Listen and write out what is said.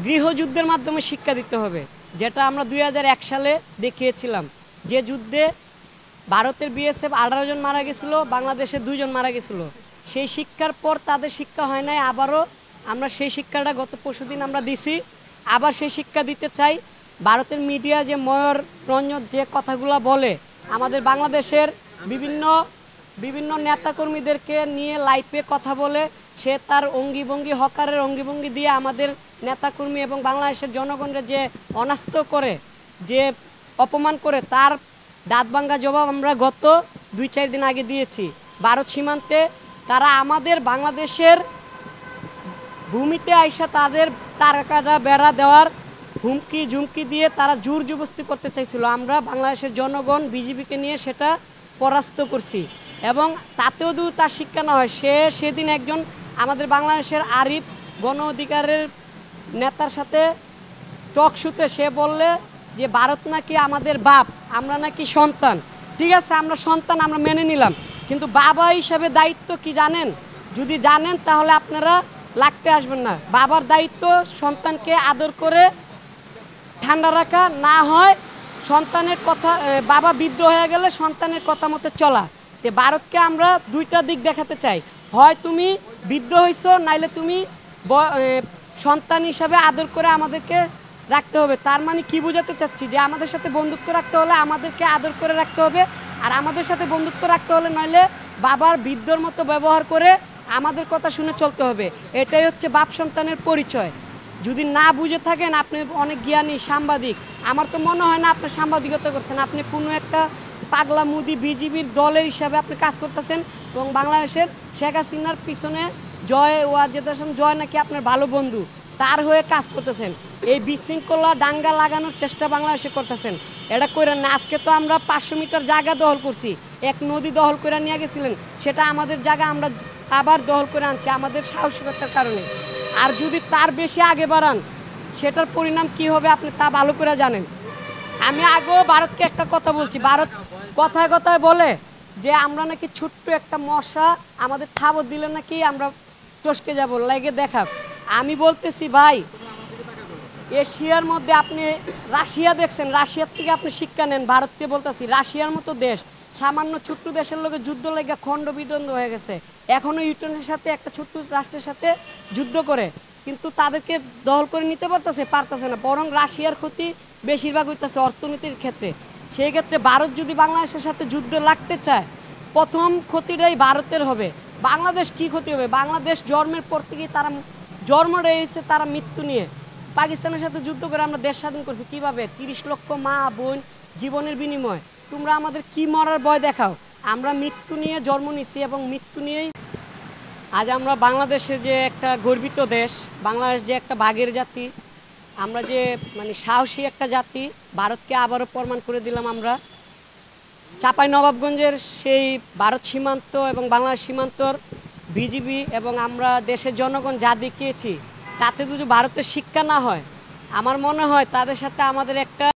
গৃহযুদ্ধের মাধ্যমে শিক্ষা দিতে হবে, যেটা আমরা 2001 সালে দেখিয়েছিলাম। যে যুদ্ধে ভারতের বিএসএফ 18 জন মারা গেছিল, বাংলাদেশের 2 জন মারা গেছিল। সেই শিক্ষার পর তাদের শিক্ষা হয় নাই, আবারও আমরা সেই শিক্ষাটা গত পরশুদিন আমরা দিছি, আবার সেই শিক্ষা দিতে চাই। ভারতের মিডিয়া যে ময়ূর রঞ্জন যে কথাগুলো বলে, আমাদের বাংলাদেশের বিভিন্ন বিভিন্ন নেতাকর্মীদেরকে নিয়ে লাইভে কথা বলে, সে তার অঙ্গিভঙ্গি হকারের অঙ্গিভঙ্গি দিয়ে আমাদের নেতাকর্মী এবং বাংলাদেশের জনগণের যে অনাস্ত করে, যে অপমান করে, তার দাঁতভাঙ্গা জবাব আমরা গত 2-4 দিন আগে দিয়েছি। ভারত সীমান্তে তারা আমাদের বাংলাদেশের ভূমিতে আইসা তাদের তারকাটা বেড়া দেওয়ার হুমকি ঝুমকি দিয়ে তারা জোর জবরদস্তি করতে চাইছিল। আমরা বাংলাদেশের জনগণ বিজেপিকে নিয়ে সেটা পরাস্ত করছি, এবং তাতেও যদি তার শিক্ষা না হয়, সেদিন একজন আমাদের বাংলাদেশের আরিফ গণ অধিকারের নেতার সাথে টক শুতে সে বললে যে ভারত নাকি আমাদের বাপ, আমরা নাকি সন্তান। ঠিক আছে, আমরা সন্তান, আমরা মেনে নিলাম, কিন্তু বাবা হিসাবে দায়িত্ব কি জানেন? যদি জানেন তাহলে আপনারা লাগতে আসবেন না। বাবার দায়িত্ব সন্তানকে আদর করে ঠান্ডা রাখা, না হয় সন্তানের কথা, বাবা বৃদ্ধ হয়ে গেলে সন্তানের কথা মতো চলা। তো ভারতকে আমরা দুইটা দিক দেখাতে চাই, হয় তুমি বৃদ্ধ হইছো, নাইলে তুমি সন্তান হিসাবে আদর করে আমাদেরকে রাখতে হবে। তার মানে কি বোঝাতে চাচ্ছি, যে আমাদের সাথে বন্ধুত্ব রাখতে হলে আমাদেরকে আদর করে রাখতে হবে, আর আমাদের সাথে বন্ধুত্ব রাখতে হলে নইলে বাবার বৃদ্ধর মতো ব্যবহার করে আমাদের কথা শুনে চলতে হবে। এটাই হচ্ছে বাপ সন্তানের পরিচয়। যদি না বুঝে থাকেন, আপনি অনেক জ্ঞানী সাংবাদিক, আমার তো মনে হয় না আপনি সাংবাদিকতা করছেন, আপনি কোনো একটা পাগলা মুদি বিজিবির দলের হিসাবে আপনি কাজ করতেছেন, এবং বাংলাদেশের শেখ হাসিনার পিছনে জয় নাকি আপনার ভালো বন্ধু, তার হয়ে কাজ করতেছেন। এই বিশৃঙ্খলা দাঙ্গা লাগানোর চেষ্টা বাংলাদেশে করতেছেন, এটা করে না। আজকে তো আমরা 500 মিটার জায়গা দখল করছি, এক নদী দখল করে নিয়ে গেছিলেন, সেটা আমাদের জায়গা আমরা আবার দখল করে আনছি আমাদের সাহসিকতার কারণে। আর যদি তার বেশি আগে বাড়ান, সেটার পরিণাম কি হবে আপনি তা ভালো করে জানেন। আমি আগেও ভারতকে একটা কথা বলছি, ভারত কথায় কথায় বলে যে আমরা নাকি ছোট্ট একটা মশা, আমাদের থাবর দিলে নাকি আমরা টসকে যাব, লাগে দেখা। আমি বলতেছি ভাই, এশিয়ার মধ্যে আপনি রাশিয়া দেখছেন, রাশিয়ার থেকে আপনি শিক্ষা নেন। ভারতকে বলতেছি, রাশিয়ার মতো দেশ সামান্য ছোট্ট দেশের লোকের যুদ্ধ লেগে খণ্ড বিদণ্ড হয়ে গেছে, এখনও ইউক্রেনের সাথে একটা ছোট্ট রাষ্ট্রের সাথে যুদ্ধ করে, কিন্তু তাদেরকে দখল করে নিতে পারতেছে না, বরং রাশিয়ার ক্ষতি বেশিরভাগ হইতেছে অর্থনীতির ক্ষেত্রে। সেই ক্ষেত্রে ভারত যদি বাংলাদেশের সাথে যুদ্ধ লাগতে চায়, প্রথম ক্ষতিটাই ভারতের হবে। বাংলাদেশ কি ক্ষতি হবে? বাংলাদেশ জন্মের পর থেকেই তারা জন্ম রয়েছে তারা মৃত্যু নিয়ে। পাকিস্তানের সাথে যুদ্ধ করে আমরা দেশ স্বাধীন করছি কিভাবে? 30 লক্ষ মা বোন জীবনের বিনিময়। তোমরা আমাদের কি মরার ভয় দেখাও? আমরা মৃত্যু নিয়ে জন্ম নিচ্ছি, এবং মৃত্যু নিয়েই আজ আমরা বাংলাদেশে যে একটা গর্বিত দেশ, বাংলাদেশ যে একটা বাঘের জাতি, আমরা যে মানে সাহসী একটা জাতি, ভারতকে আবারও প্রমাণ করে দিলাম আমরা। চাঁপাইনবাবগঞ্জের সেই ভারত সীমান্ত এবং বাংলাদেশ সীমান্তর বিজিবি এবং আমরা দেশের জনগণ যা দেখিয়েছি, তাতে যদি ভারতের শিক্ষা না হয়, আমার মনে হয় তাদের সাথে আমাদের একটা